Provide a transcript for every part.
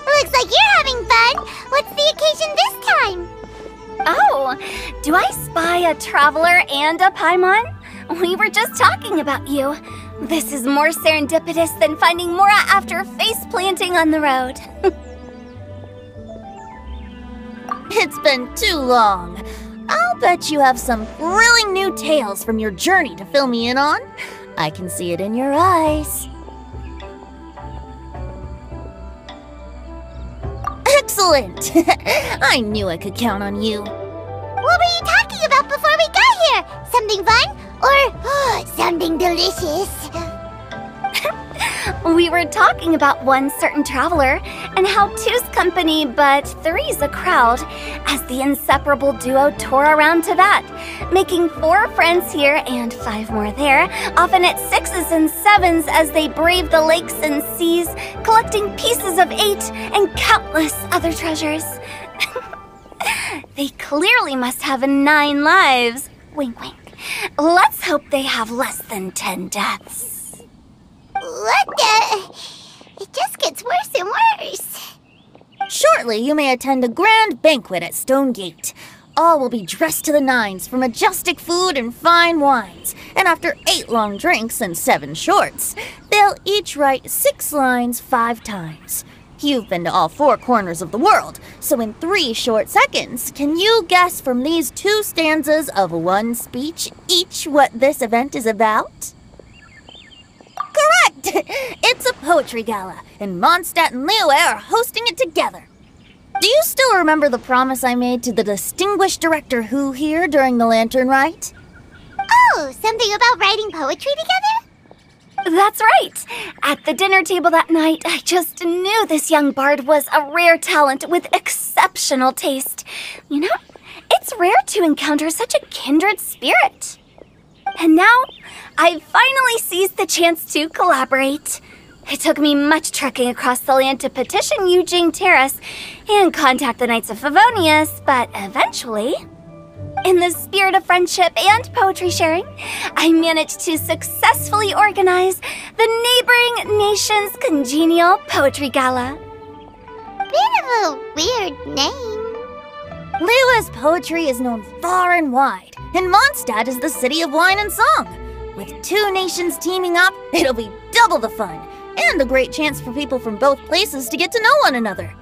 Looks like you're having fun! What's the occasion this time? Oh, do I spy a traveler and a Paimon? We were just talking about you. This is more serendipitous than finding Mora after face planting on the road. It's been too long. I'll bet you have some thrilling new tales from your journey to fill me in on. I can see it in your eyes. Excellent! I knew I could count on you. What were you talking about before we got here? Something fun? Or something delicious? We were talking about one certain traveler and how two's company but three's a crowd, as the inseparable duo tore around to that, making 4 friends here and 5 more there, often at 6s and 7s as they braved the lakes and seas, collecting pieces of 8 and countless other treasures. They clearly must have 9 lives. Wink, wink. Let's hope they have less than 10 deaths. What the? It just gets worse and worse. Shortly, you may attend a grand banquet at Stone Gate. All will be dressed to the nines for majestic food and fine wines. And after 8 long drinks and 7 shorts, they'll each write 6 lines 5 times. You've been to all 4 corners of the world, so in 3 short seconds, can you guess from these 2 stanzas of 1 speech each what this event is about? Correct! It's a poetry gala, and Mondstadt and Liyue are hosting it together. Do you still remember the promise I made to the distinguished director Hu here during the Lantern Rite? Oh, something about writing poetry together? That's right! At the dinner table that night, I just knew this young bard was a rare talent with exceptional taste. You know, it's rare to encounter such a kindred spirit. And now, I've finally seized the chance to collaborate. It took me much trekking across the land to petition Eugene Terrace and contact the Knights of Favonius, but eventually, in the spirit of friendship and poetry sharing, I managed to successfully organize the neighboring nation's congenial poetry gala. Bit of a weird name. Liyue's poetry is known far and wide, and Mondstadt is the city of wine and song. With 2 nations teaming up, it'll be double the fun, and a great chance for people from both places to get to know one another.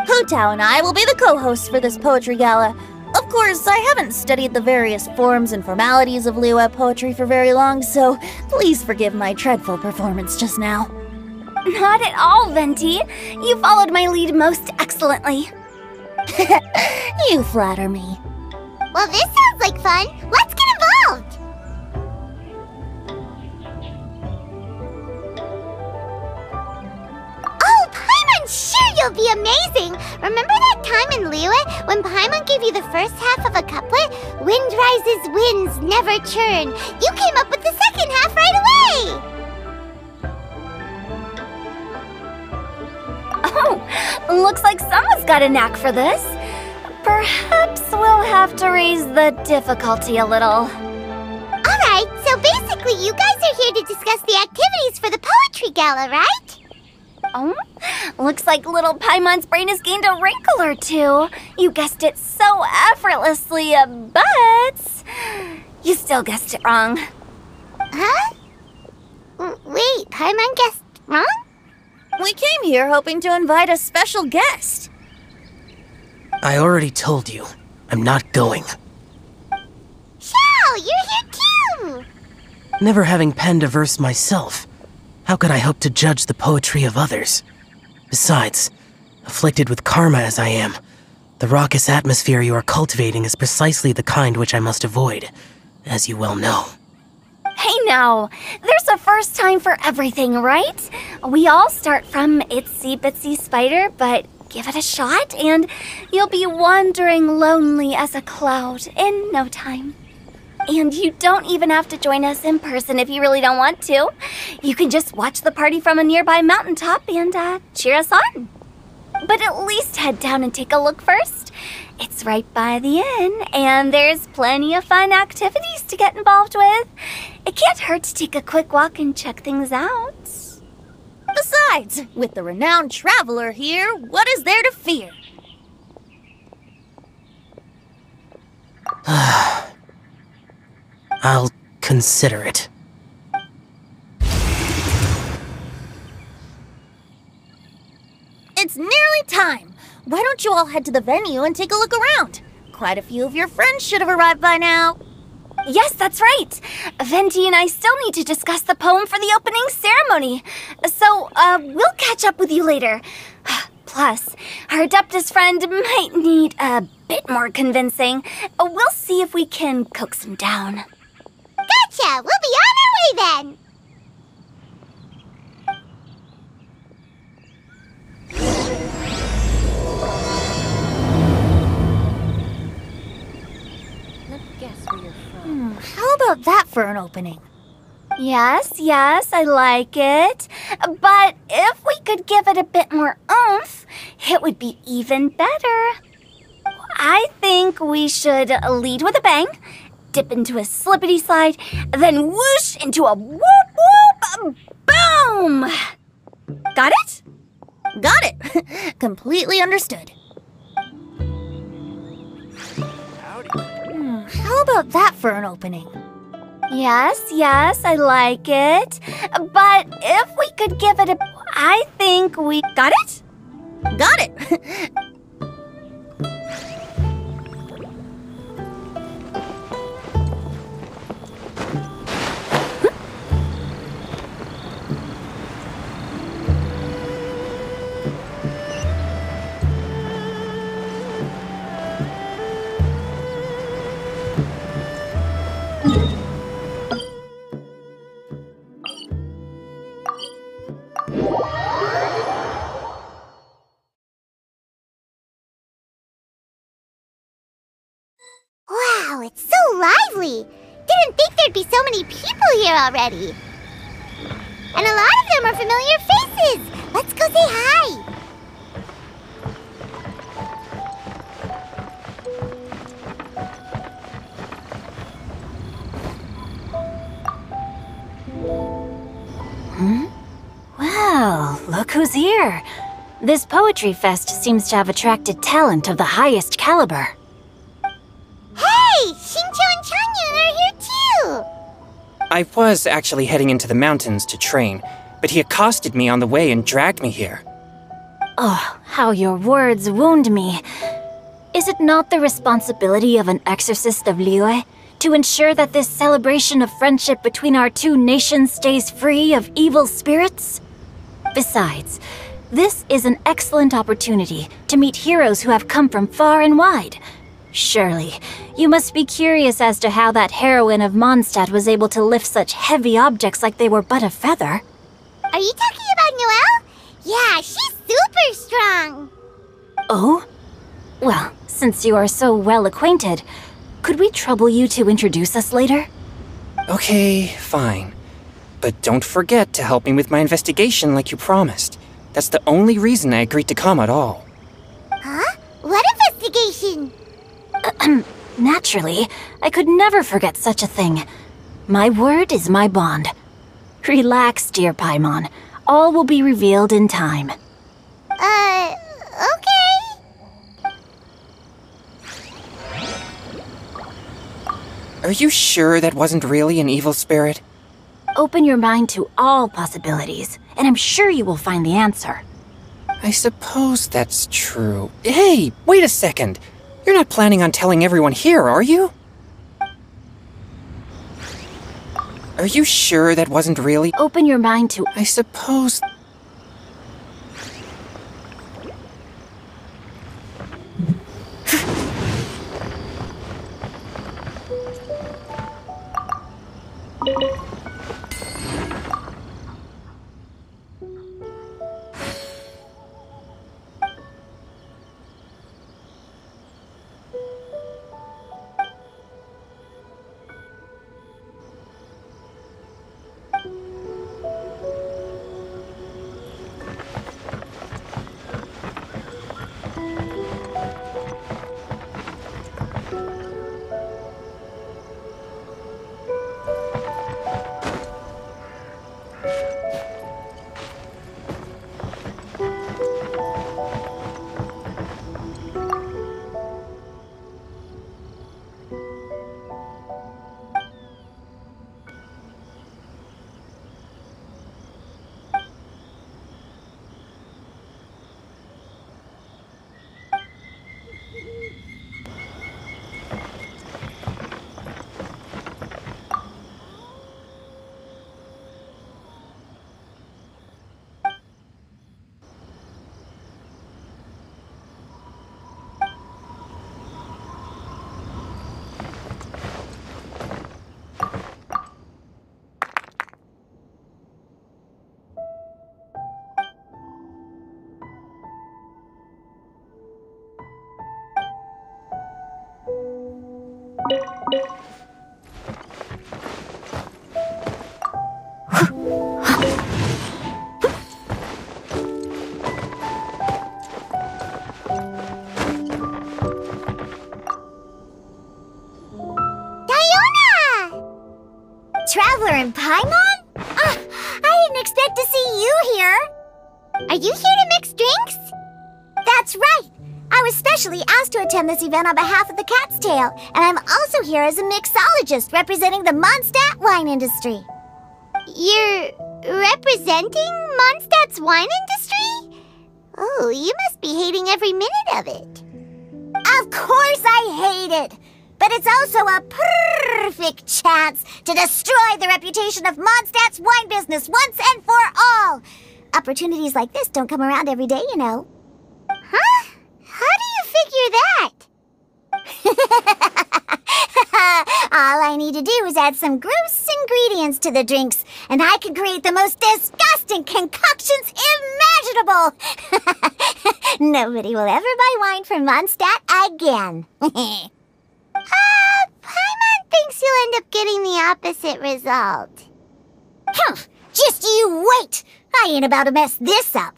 Hu Tao and I will be the co-hosts for this poetry gala. Of course, I haven't studied the various forms and formalities of Liyue poetry for very long, so please forgive my dreadful performance just now. Not at all, Venti. You followed my lead most excellently. You flatter me. Well, this sounds like fun. Let's get involved. Oh, Paimon, sure you'll be amazing. Remember that time in Liyue when Paimon gave you the first half of a couplet? Wind rises, winds never churn. You came up with the second half right away. Oh, looks like someone's got a knack for this. Perhaps we'll have to raise the difficulty a little. Alright, so basically you guys are here to discuss the activities for the poetry gala, right? Oh, looks like little Paimon's brain has gained a wrinkle or 2. You guessed it so effortlessly, but you still guessed it wrong. Huh? Wait, Paimon guessed wrong? We came here hoping to invite a special guest. I already told you, I'm not going. Xiao, you're here too! Never having penned a verse myself, how could I hope to judge the poetry of others? Besides, afflicted with karma as I am, the raucous atmosphere you are cultivating is precisely the kind which I must avoid, as you well know. Hey now, there's a first time for everything, right? We all start from itsy bitsy spider, but give it a shot and you'll be wandering lonely as a cloud in no time. And you don't even have to join us in person if you really don't want to. You can just watch the party from a nearby mountaintop and cheer us on. But at least head down and take a look first. It's right by the inn, and there's plenty of fun activities to get involved with. It can't hurt to take a quick walk and check things out. Besides, with the renowned traveler here, what is there to fear? I'll consider it. It's nearly time. Why don't you all head to the venue and take a look around? Quite a few of your friends should have arrived by now. Yes, that's right. Venti and I still need to discuss the poem for the opening ceremony. So, we'll catch up with you later. Plus, our Adeptus friend might need a bit more convincing. We'll see if we can coax him down. Gotcha! We'll be on our way then! How about that for an opening? Yes, I like it. But if we could give it a bit more oomph, it would be even better. I think we should lead with a bang, dip into a slippity slide, then whoosh into a whoop whoop boom! Got it? Got it. Completely understood. How about that for an opening? Yes, I like it. But if we could give it a... I think we... Got it? Got it. Wow, it's so lively! Didn't think there'd be so many people here already. And a lot of them are familiar faces! Let's go say hi! Well, look who's here. This poetry fest seems to have attracted talent of the highest caliber. Hey! Shincho and Changyun are here too! I was actually heading into the mountains to train, but he accosted me on the way and dragged me here. Oh, how your words wound me. Is it not the responsibility of an exorcist of Liyue to ensure that this celebration of friendship between our two nations stays free of evil spirits? Besides, this is an excellent opportunity to meet heroes who have come from far and wide. Surely, you must be curious as to how that heroine of Mondstadt was able to lift such heavy objects like they were but a feather. Are you talking about Noelle? Yeah, she's super strong! Oh? Well, since you are so well acquainted, could we trouble you to introduce us later? Okay, fine. But don't forget to help me with my investigation like you promised. That's the only reason I agreed to come at all. Huh? What investigation? Naturally, I could never forget such a thing. My word is my bond. Relax, dear Paimon. All will be revealed in time. Okay. Are you sure that wasn't really an evil spirit? Open your mind to all possibilities, and I'm sure you will find the answer. I suppose that's true. Hey, wait a second. You're not planning on telling everyone here, are you? Are you sure that wasn't really... Open your mind to... I suppose... Traveler in Paimon? I didn't expect to see you here. Are you here to mix drinks? That's right. I was specially asked to attend this event on behalf of the Cat's Tail, and I'm also here as a mixologist representing the Mondstadt wine industry. You're representing Mondstadt's wine industry? Oh, you must be hating every minute of it. Of course I hate it! But it's also a perfect chance to destroy the reputation of Mondstadt's wine business once and for all! Opportunities like this don't come around every day, you know. Huh? How do you figure that? All I need to do is add some gross ingredients to the drinks, and I can create the most disgusting concoctions imaginable! Nobody will ever buy wine from Mondstadt again. Paimon thinks you'll end up getting the opposite result. Just you wait! I ain't about to mess this up.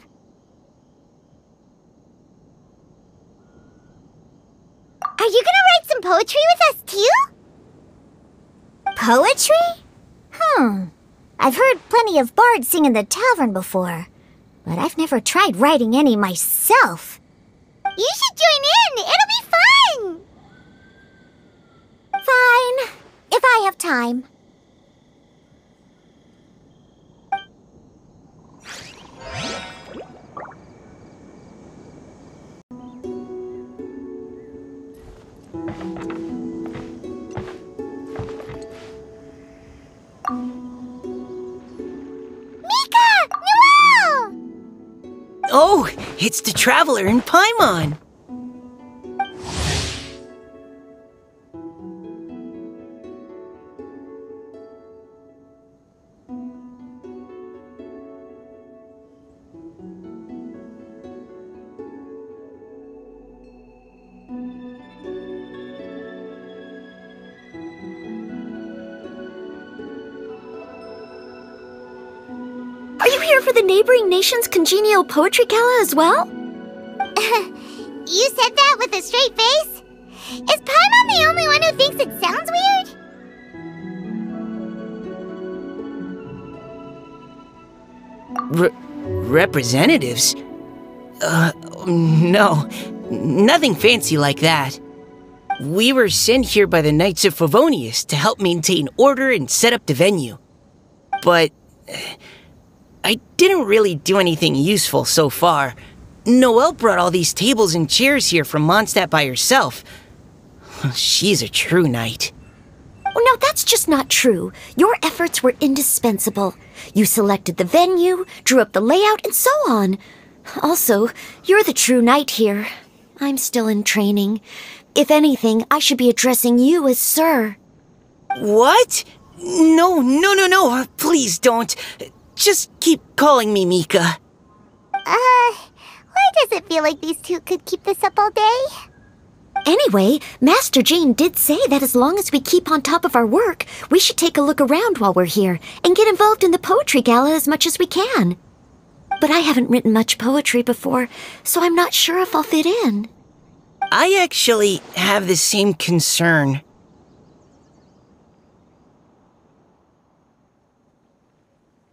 Are you gonna write some poetry with us, too? Poetry? I've heard plenty of bards sing in the tavern before, but I've never tried writing any myself. You should join in! It'll be fun! Fine, if I have time. Oh, it's the Traveler in Paimon! Are you here for the neighboring nation's congenial poetry gala as well? You said that with a straight face? Is Paimon the only one who thinks it sounds weird? Representatives? No. Nothing fancy like that. We were sent here by the Knights of Favonius to help maintain order and set up the venue. But I didn't really do anything useful so far. Noelle brought all these tables and chairs here from Mondstadt by herself. She's a true knight. Oh, no, that's just not true. Your efforts were indispensable. You selected the venue, drew up the layout, and so on. Also, you're the true knight here. I'm still in training. If anything, I should be addressing you as Sir. What? No. Please don't. Just keep calling me Mika. Why does it feel like these two could keep this up all day? Anyway, Master Jean did say that as long as we keep on top of our work, we should take a look around while we're here and get involved in the poetry gala as much as we can. But I haven't written much poetry before, so I'm not sure if I'll fit in. I actually have the same concern.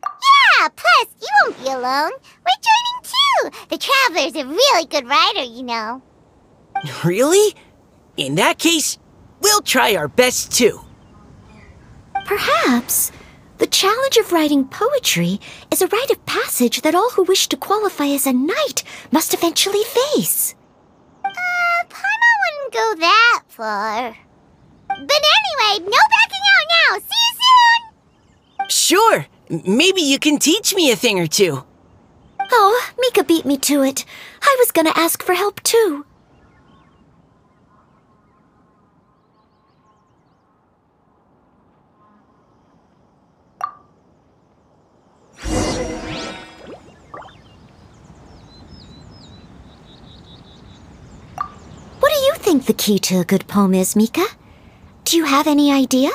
Yeah, plus, you won't be alone. We're joining too. The Traveler's a really good writer, you know. Really? In that case, we'll try our best too. Perhaps. The challenge of writing poetry is a rite of passage that all who wish to qualify as a knight must eventually face. Paimon wouldn't go that far. But anyway, no backing out now. See you soon! Sure. Maybe you can teach me a thing or two. Oh, Mika beat me to it. I was gonna ask for help too. What do you think the key to a good poem is, Mika? Do you have any idea?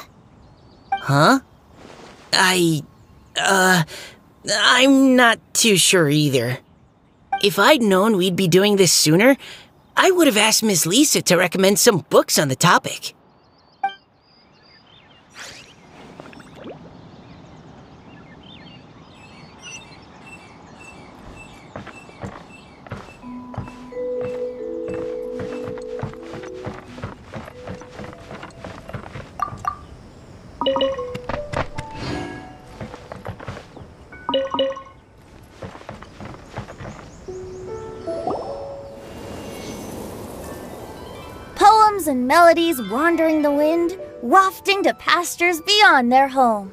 Huh? I'm not too sure either. If I'd known we'd be doing this sooner, I would have asked Miss Lisa to recommend some books on the topic. Poems and melodies wandering the wind, wafting to pastures beyond their home.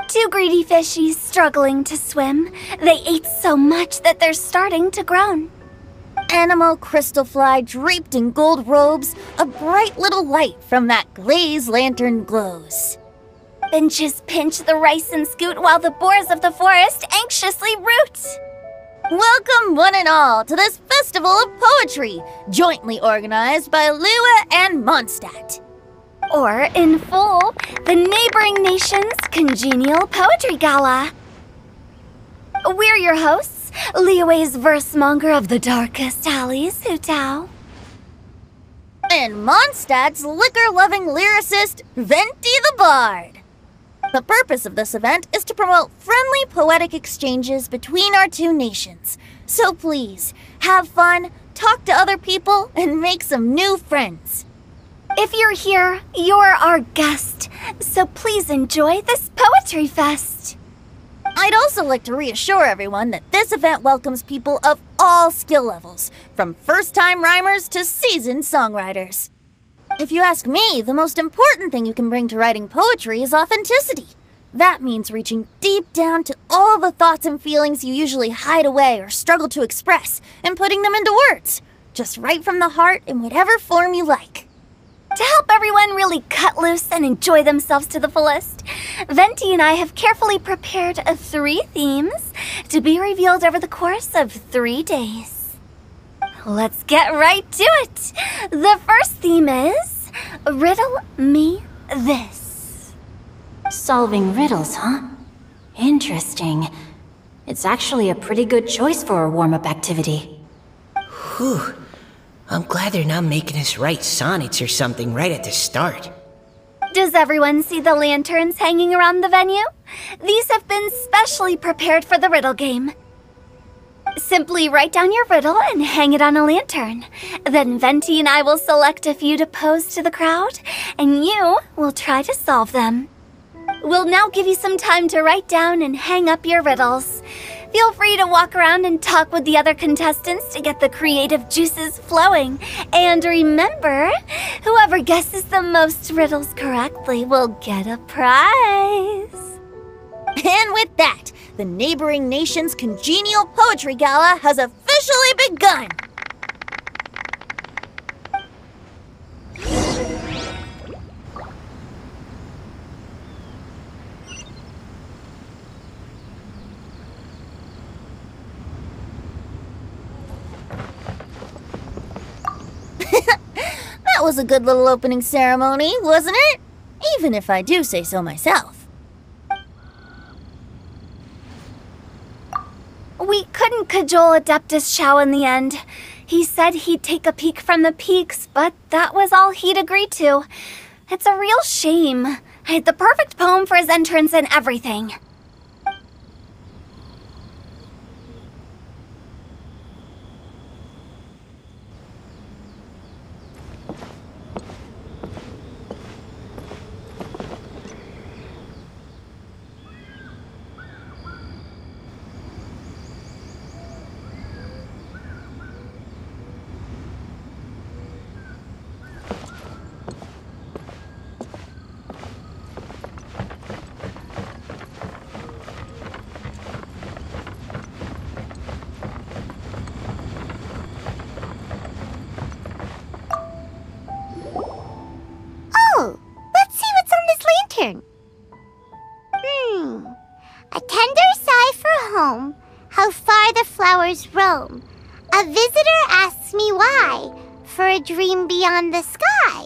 Two greedy fishies struggling to swim. They ate so much that they're starting to groan. Animal crystal fly draped in gold robes, a bright little light from that glazed lantern glows. Benches pinch the rice and scoot while the boars of the forest anxiously root. Welcome one and all to this festival of poetry, jointly organized by Lua and Mondstadt. Or, in full, the neighboring nation's congenial poetry gala. We're your hosts, Liyue's verse-monger of the darkest alleys, Hutao. And Mondstadt's liquor-loving lyricist, Venti the Bard. The purpose of this event is to promote friendly poetic exchanges between our two nations. So please, have fun, talk to other people, and make some new friends. If you're here, you're our guest, so please enjoy this poetry fest. I'd also like to reassure everyone that this event welcomes people of all skill levels, from first-time rhymers to seasoned songwriters. If you ask me, the most important thing you can bring to writing poetry is authenticity. That means reaching deep down to all the thoughts and feelings you usually hide away or struggle to express, and putting them into words, just right from the heart in whatever form you like. To help everyone really cut loose and enjoy themselves to the fullest, Venti and I have carefully prepared 3 themes to be revealed over the course of 3 days. Let's get right to it! The first theme is Riddle Me This. Solving riddles, huh? Interesting. It's actually a pretty good choice for a warm-up activity. Whew. I'm glad they're not making us write sonnets or something right at the start. Does everyone see the lanterns hanging around the venue? These have been specially prepared for the riddle game. Simply write down your riddle and hang it on a lantern. Then Venti and I will select a few to pose to the crowd, and you will try to solve them. We'll now give you some time to write down and hang up your riddles. Feel free to walk around and talk with the other contestants to get the creative juices flowing. And remember, whoever guesses the most riddles correctly will get a prize. And with that, the neighboring nation's congenial poetry gala has officially begun. That was a good little opening ceremony, wasn't it? Even if I do say so myself. We couldn't cajole Adeptus Shao in the end. He said he'd take a peek from the peaks, but that was all he'd agreed to. It's a real shame. I had the perfect poem for his entrance and everything. A tender sigh for home, how far the flowers roam. A visitor asks me why, for a dream beyond the sky.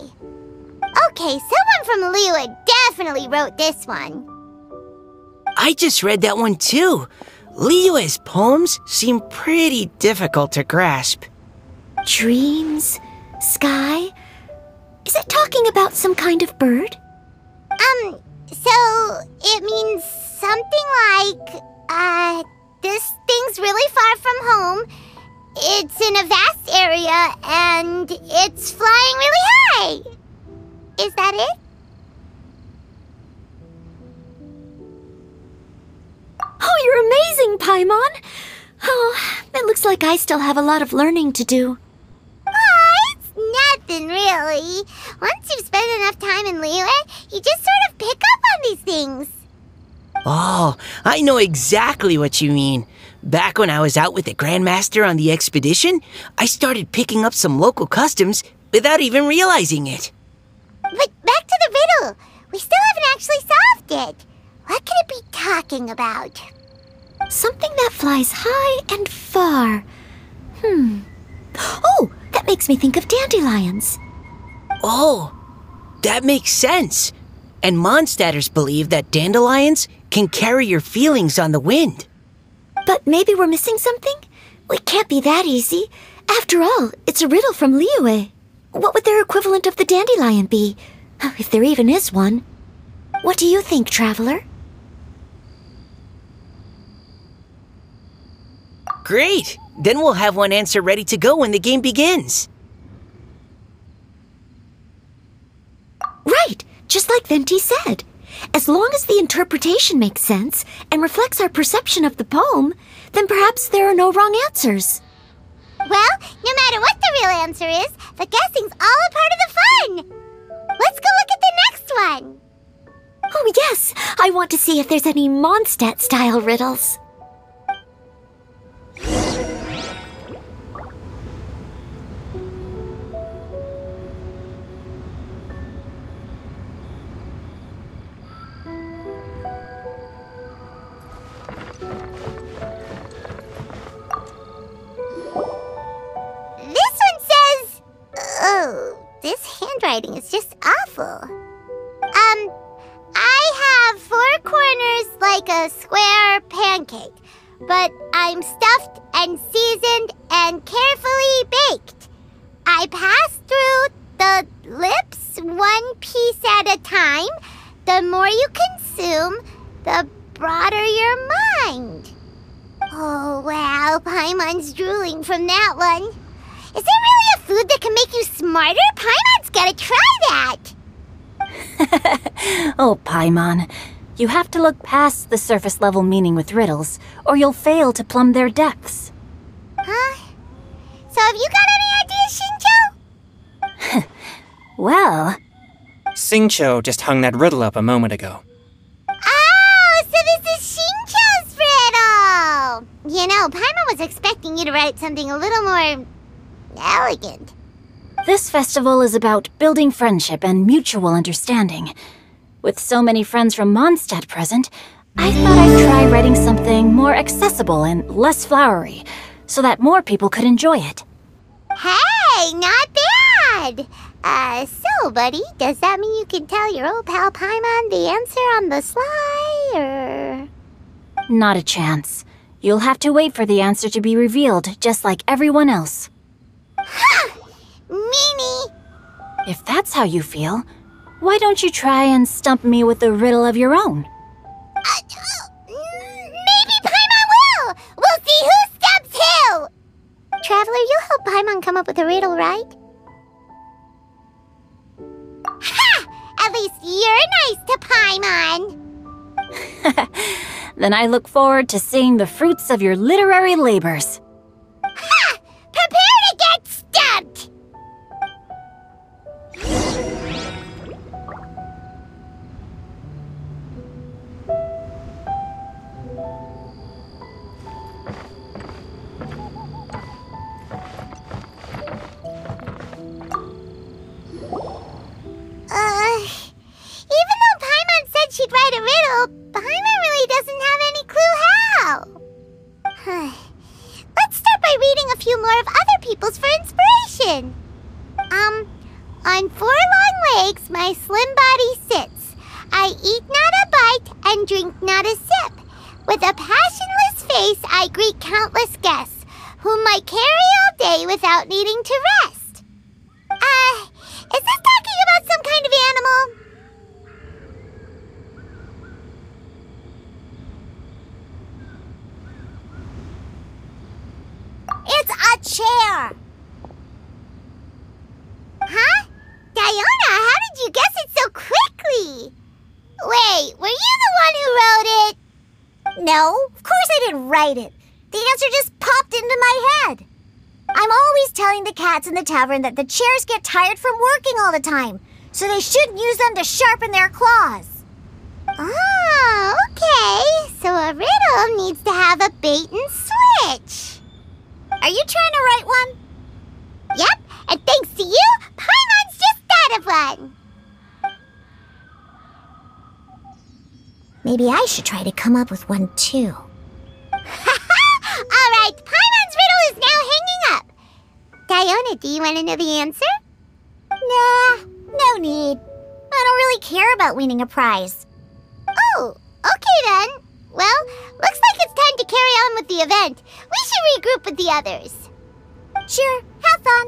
Okay, someone from Liyue definitely wrote this one. I just read that one too. Liyue's poems seem pretty difficult to grasp. Dreams? Sky? Is it talking about some kind of bird? So it means something like, this thing's really far from home. It's in a vast area, and it's flying really high. Is that it? young Paimon. Oh, it looks like I still have a lot of learning to do. Oh, it's nothing really. Once you've spent enough time in Liyue, you just sort of pick up on these things. Oh, I know exactly what you mean. Back when I was out with the Grandmaster on the expedition, I started picking up some local customs without even realizing it. But back to the riddle. We still haven't actually solved it. What could it be talking about? Something that flies high and far. Oh, that makes me think of dandelions. Oh, that makes sense. And Mondstadters believe that dandelions can carry your feelings on the wind. But maybe we're missing something? It can't be that easy. After all, it's a riddle from Liyue. What would their equivalent of the dandelion be? If there even is one. What do you think, Traveler? Great! Then we'll have one answer ready to go when the game begins. Right! Just like Venti said. As long as the interpretation makes sense and reflects our perception of the poem, then perhaps there are no wrong answers. Well, no matter what the real answer is, the guessing's all a part of the fun. Let's go look at the next one. Oh yes, I want to see if there's any Mondstadt-style riddles. This one says... Oh, this handwriting is just awful. I have 4 corners like a square pancake, but I'm stuffed and seasoned and carefully baked. I pass through the lips 1 piece at a time. The more you consume, the broader your mind. Oh, wow, Paimon's drooling from that one. Is there really a food that can make you smarter? Paimon's gotta try that! Oh, Paimon. You have to look past the surface-level meaning with riddles, or you'll fail to plumb their depths. Huh? So have you got any ideas, Shincho? Well... Xingqiu just hung that riddle up a moment ago. Oh, so this is Shincho's riddle! You know, Paimon was expecting you to write something a little more... elegant. This festival is about building friendship and mutual understanding. With so many friends from Mondstadt present, I thought I'd try writing something more accessible and less flowery, so that more people could enjoy it. Hey, not bad! So, buddy, does that mean you can tell your old pal Paimon the answer on the sly, or...? Not a chance. You'll have to wait for the answer to be revealed, just like everyone else. Ha! Meanie! If that's how you feel, why don't you try and stump me with a riddle of your own? Maybe Paimon will! We'll see who stumps who! Traveler, you'll help Paimon come up with a riddle, right? Ha! At least you're nice to Paimon! Then I look forward to seeing the fruits of your literary labors. Ha! Prepare to get stumped! Even though Paimon said she'd write a riddle, Paimon really doesn't have any clue how. Let's start by reading a few more of other people's for inspiration. On 4 long legs my slim body sits. I eat not a bite and drink not a sip. With a passionless face I greet countless guests, whom I carry all day without needing to rest. Is this talking about some kind of animal? It's a chair! Huh? Diona, how did you guess it so quickly? Wait, were you the one who wrote it? No, of course I didn't write it. The answer just popped into my head. I'm always telling the cats in the tavern that the chairs get tired from working all the time, so they shouldn't use them to sharpen their claws. Oh, okay. So a riddle needs to have a bait and switch. Are you trying to write one? Yep, and thanks to you, Paimon's just thought of one. Maybe I should try to come up with one too. All right, Paimon's riddle is now hanging up. Diona, do you want to know the answer? Nah, no need. I don't really care about winning a prize. Oh, okay then. Well, looks like it's time to carry on with the event. We should regroup with the others. Sure, have fun.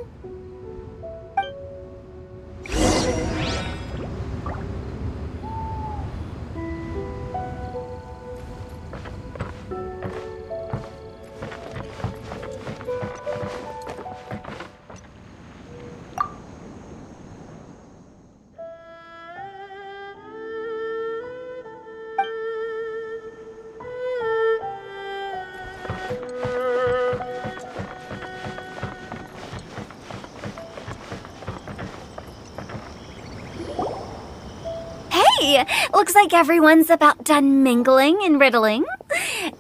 Hey, looks like everyone's about done mingling and riddling.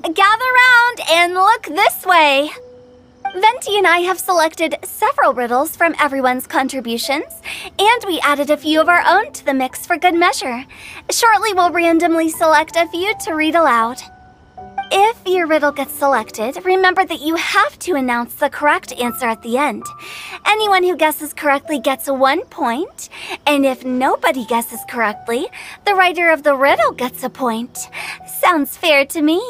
Gather round and look this way. Venti and I have selected several riddles from everyone's contributions, and we added a few of our own to the mix for good measure. Shortly, we'll randomly select a few to read aloud. If your riddle gets selected, remember that you have to announce the correct answer at the end. Anyone who guesses correctly gets 1 point, and if nobody guesses correctly, the writer of the riddle gets a point. Sounds fair to me.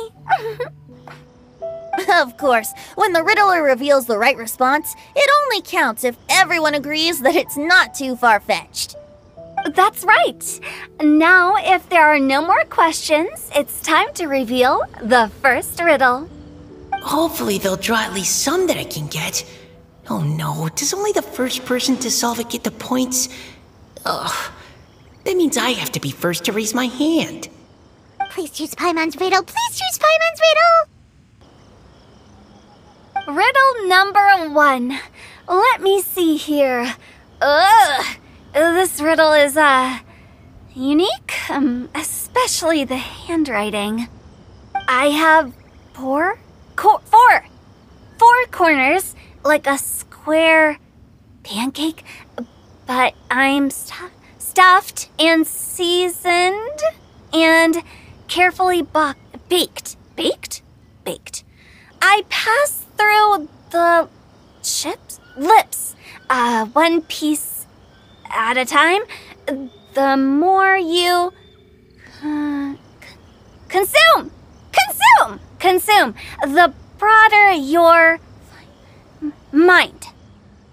Of course, when the riddler reveals the right response, it only counts if everyone agrees that it's not too far-fetched. That's right. Now, if there are no more questions, it's time to reveal the first riddle. Hopefully they'll draw at least some that I can get. Oh no, does only the first person to solve it get the points? Ugh, that means I have to be first to raise my hand. Please choose Paimon's riddle. Please choose Paimon's riddle. Riddle number 1. Let me see here. Ugh. This riddle is, unique, especially the handwriting. I have four corners, like a square pancake, but I'm stuffed and seasoned and carefully baked. I pass through the lips, one piece at a time. The more you consume, the broader your mind.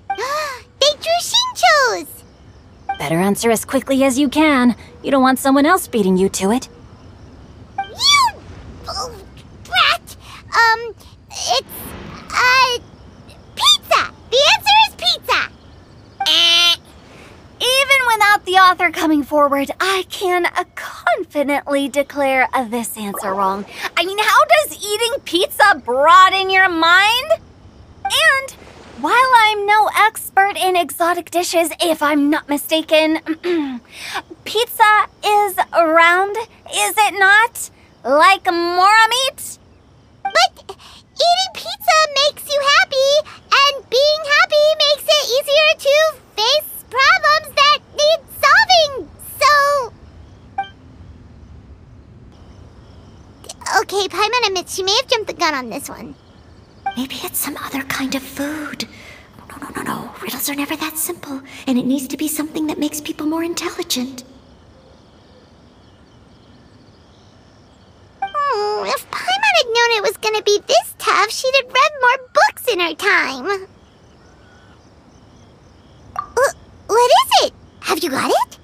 They drew Shinchos! Better answer as quickly as you can. You don't want someone else beating you to it. You brat! It's pizza! The answer is pizza! Even without the author coming forward, I can confidently declare this answer wrong. I mean, how does eating pizza broaden your mind? And while I'm no expert in exotic dishes, if I'm not mistaken, pizza is round, is it not? Like mora meat? But eating pizza makes you happy, and being happy makes it easier to face problems that need solving, so... Okay, Paimon admits she may have jumped the gun on this one. Maybe it's some other kind of food. No. Riddles are never that simple, and it needs to be something that makes people more intelligent. If Paimon had known it was gonna be this tough, she'd have read more books in her time. What is it? Have you got it?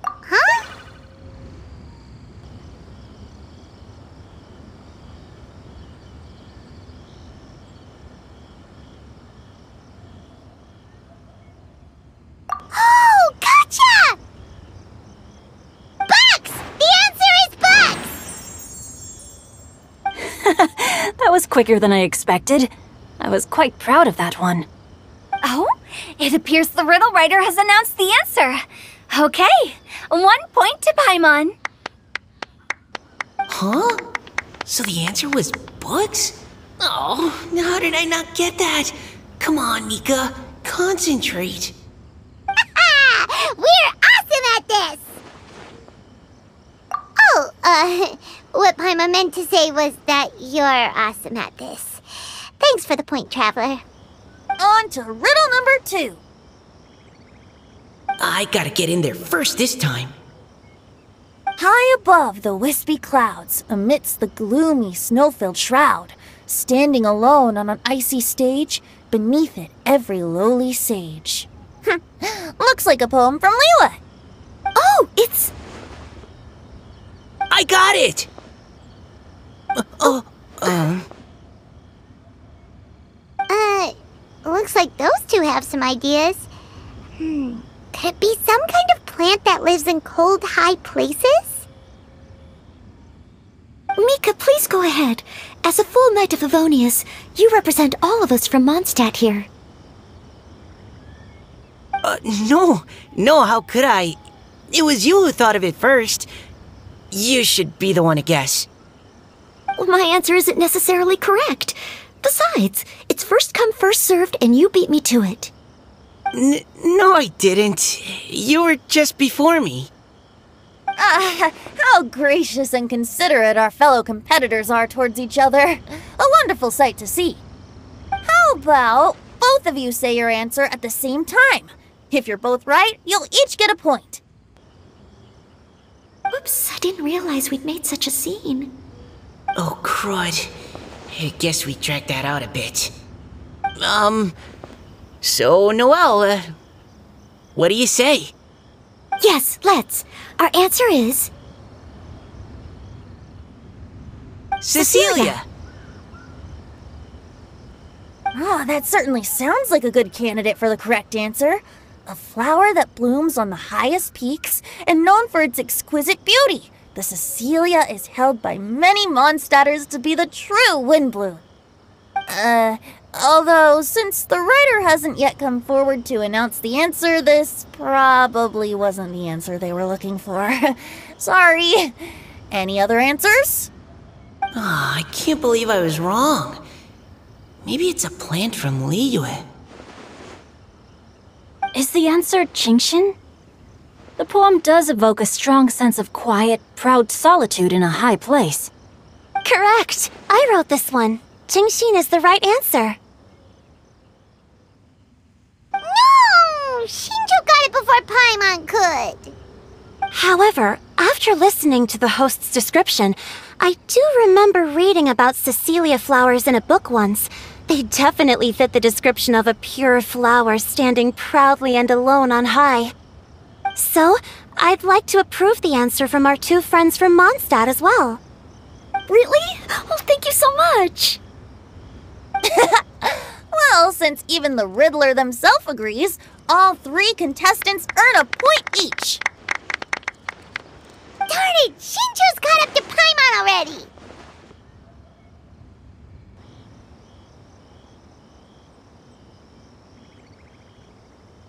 Huh? Oh, gotcha! Bucks! The answer is bucks! was quicker than I expected. I was quite proud of that one. Oh, it appears the riddle writer has announced the answer. Okay, 1 point to Paimon. Huh? So the answer was books? Oh, how did I not get that? Come on, Mika, concentrate. We're awesome at this! Oh, what Paimon meant to say was that you're awesome at this. Thanks for the point, Traveler. On to riddle number 2. I gotta get in there first this time. High above the wispy clouds, amidst the gloomy snow-filled shroud, standing alone on an icy stage, beneath it every lowly sage. Looks like a poem from Liyue. Oh, it's... I got it! Looks like those two have some ideas. Could it be some kind of plant that lives in cold, high places? Mika, please go ahead. As a full Knight of Favonius, you represent all of us from Mondstadt here. No, how could I? It was you who thought of it first. You should be the one to guess. Well, my answer isn't necessarily correct. Besides, it's first come, first served, and you beat me to it. No, I didn't. You were just before me. How gracious and considerate our fellow competitors are towards each other. A wonderful sight to see. How about both of you say your answer at the same time? If you're both right, you'll each get a point. Oops, I didn't realize we'd made such a scene. Oh, crud. I guess we dragged that out a bit. So, Noelle, what do you say? Yes, let's. Our answer is... Cecilia! Oh, that certainly sounds like a good candidate for the correct answer. A flower that blooms on the highest peaks and known for its exquisite beauty. The Cecilia is held by many Mondstadters to be the true windbloom. Although, since the writer hasn't yet come forward to announce the answer, this probably wasn't the answer they were looking for. Sorry. Any other answers? I can't believe I was wrong. Maybe it's a plant from Liyue. Is the answer Genshin? The poem does evoke a strong sense of quiet, proud solitude in a high place. Correct. I wrote this one. Genshin is the right answer. No! Shinjo got it before Paimon could. However, after listening to the host's description, I do remember reading about Cecilia flowers in a book once. They definitely fit the description of a pure flower standing proudly and alone on high. So, I'd like to approve the answer from our two friends from Mondstadt as well. Really? Oh, thank you so much. Well, since even the Riddler themselves agrees, all 3 contestants earn a point each. Darn it! Shinjo's caught up to Paimon already!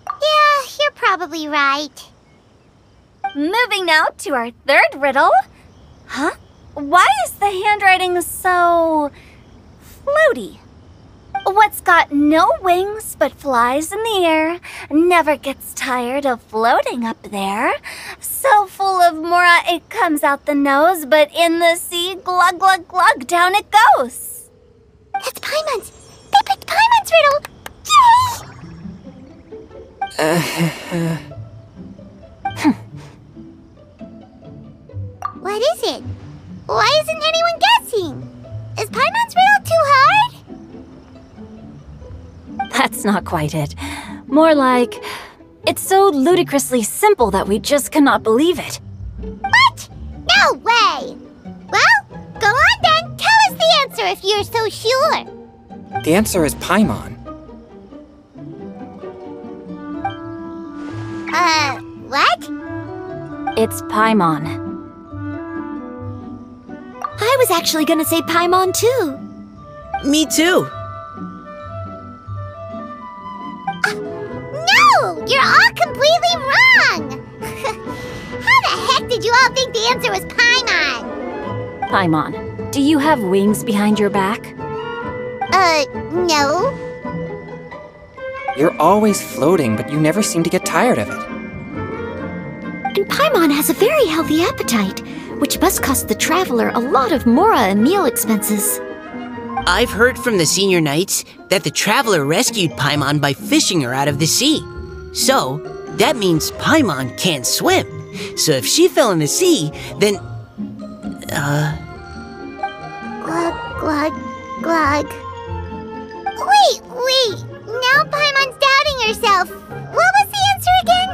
Yeah, you're probably right. Moving now to our third riddle. Huh? Why is the handwriting so... floaty? What's got no wings but flies in the air, never gets tired of floating up there. So full of mora it comes out the nose, but in the sea, glug glug glug, down it goes. That's Paimon's! They picked Paimon's riddle! Yay! What is it? Why isn't anyone guessing? Is Paimon's riddle too hard? That's not quite it. More like, it's so ludicrously simple that we just cannot believe it. What? No way! Well, go on then. Tell us the answer if you're so sure. The answer is Paimon. What? It's Paimon. I was actually gonna say Paimon too. Me too. No! You're all completely wrong! How the heck did you all think the answer was Paimon? Paimon, do you have wings behind your back? No. You're always floating, but you never seem to get tired of it. And Paimon has a very healthy appetite, which must cost the traveler a lot of mora and meal expenses. I've heard from the senior knights that the traveler rescued Paimon by fishing her out of the sea. So, that means Paimon can't swim. So if she fell in the sea, then... Glug, glug, glug. Wait. Now Paimon's doubting herself. What was the answer again?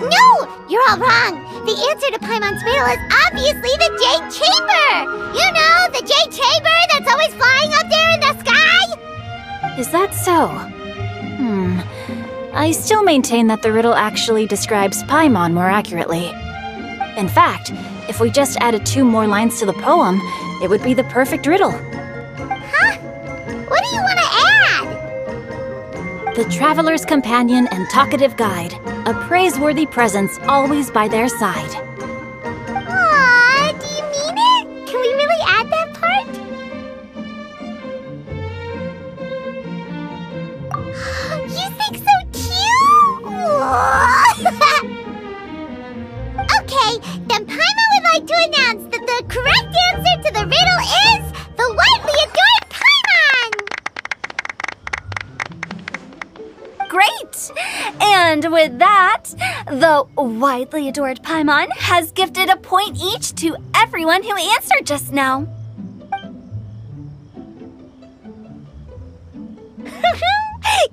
No! You're all wrong. The answer to Paimon's riddle is obviously the Jade Chamber! You know, the Jade Chamber that's always flying up there in the sky? Is that so? I still maintain that the riddle actually describes Paimon more accurately. In fact, if we just added 2 more lines to the poem, it would be the perfect riddle. Huh? What do you want to add? The traveler's companion and talkative guide, a praiseworthy presence always by their side. Aww, do you mean it? Can we really add that part? You think so too? Okay, then Paimon would like to announce that the correct answer to the riddle is the widely adored Paimon! Great! And with that, the widely adored Paimon has gifted a point each to everyone who answered just now.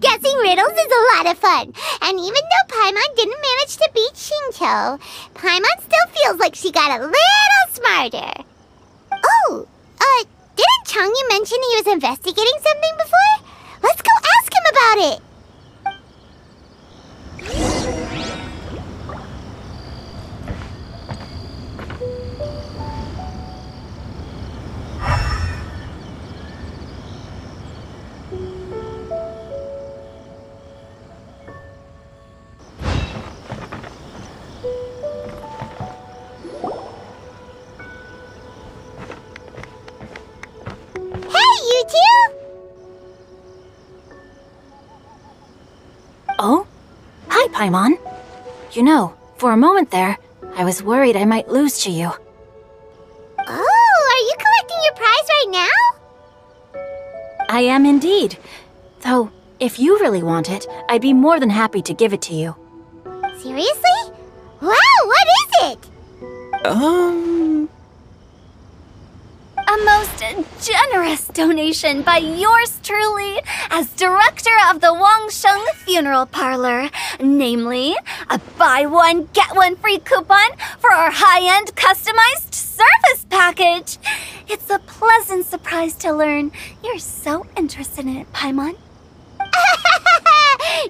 Guessing riddles is a lot of fun. And even though Paimon didn't manage to beat Shinto, Paimon still feels like she got a little smarter. Oh, didn't Changyu mention he was investigating something before? Let's go ask him about it. Oh? Hi, Paimon. You know, for a moment there, I was worried I might lose to you. Oh, are you collecting your prize right now? I am indeed. Though, if you really want it, I'd be more than happy to give it to you. Seriously? Wow, what is it? A most generous donation by yours truly as director of the Wangsheng Funeral Parlor. Namely, a buy one, get one free coupon for our high-end customized service package. It's a pleasant surprise to learn you're so interested in it, Paimon.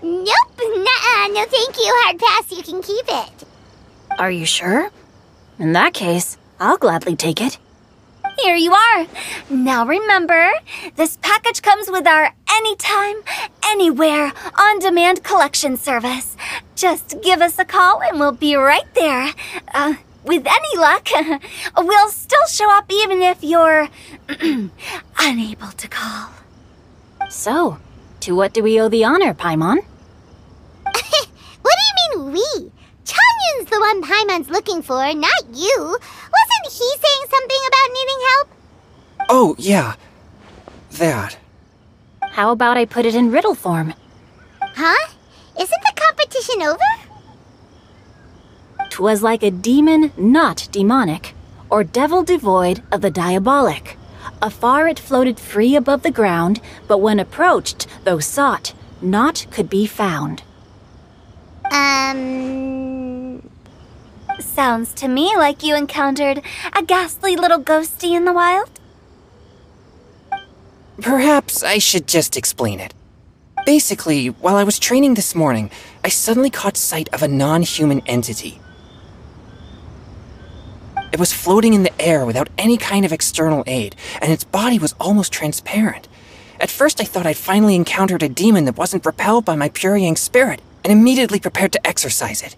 Nope, nuh-uh, no thank you, hard pass, you can keep it. Are you sure? In that case, I'll gladly take it. Here you are. Now remember, this package comes with our anytime, anywhere, on-demand collection service. Just give us a call and we'll be right there. With any luck, we'll still show up even if you're unable to call. So, to what do we owe the honor, Paimon? What do you mean we? Changyun's the one Paimon's looking for, not you. Wasn't he saying something about needing help? Oh, yeah. That. How about I put it in riddle form? Huh? Isn't the competition over? 'Twas like a demon not demonic, or devil devoid of the diabolic. Afar it floated free above the ground, but when approached, though sought, naught could be found. Sounds to me like you encountered a ghastly little ghostie in the wild. Perhaps I should just explain it. Basically, while I was training this morning, I suddenly caught sight of a non-human entity. It was floating in the air without any kind of external aid, and its body was almost transparent. At first I thought I'd finally encountered a demon that wasn't repelled by my pure yang spirit, and immediately prepared to exorcise it.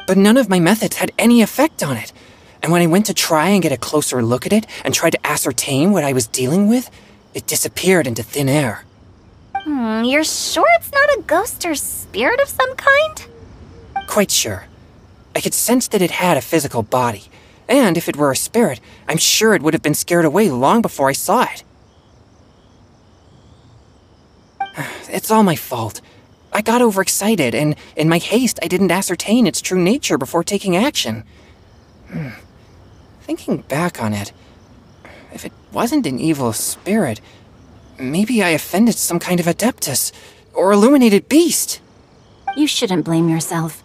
But none of my methods had any effect on it, and when I went to try and get a closer look at it and tried to ascertain what I was dealing with, it disappeared into thin air. You're sure it's not a ghost or spirit of some kind? Quite sure. I could sense that it had a physical body, and if it were a spirit, I'm sure it would have been scared away long before I saw it. It's all my fault. I got overexcited, and in my haste, I didn't ascertain its true nature before taking action. Thinking back on it, if it wasn't an evil spirit, maybe I offended some kind of adeptus, or illuminated beast. You shouldn't blame yourself.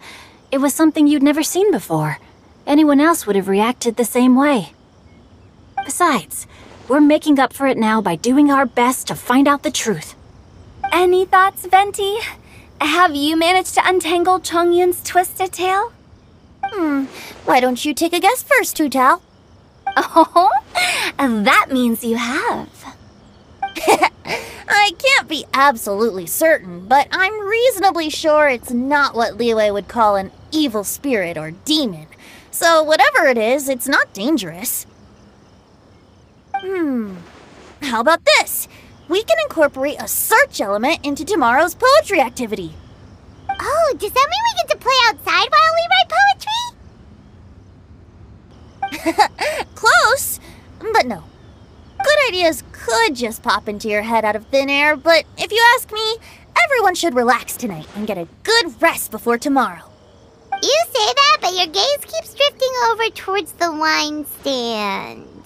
It was something you'd never seen before. Anyone else would have reacted the same way. Besides, we're making up for it now by doing our best to find out the truth. Any thoughts, Venti? Have you managed to untangle Chongyun's twisted tail? Why don't you take a guess first, Hu-Tao? Oh, that means you have. I can't be absolutely certain, but I'm reasonably sure it's not what Liyue would call an evil spirit or demon. So whatever it is, it's not dangerous. How about this? We can incorporate a search element into tomorrow's poetry activity. Oh, does that mean we get to play outside while we write poetry? Close, but no. Good ideas could just pop into your head out of thin air, but if you ask me, everyone should relax tonight and get a good rest before tomorrow. You say that, but your gaze keeps drifting over towards the wine stand.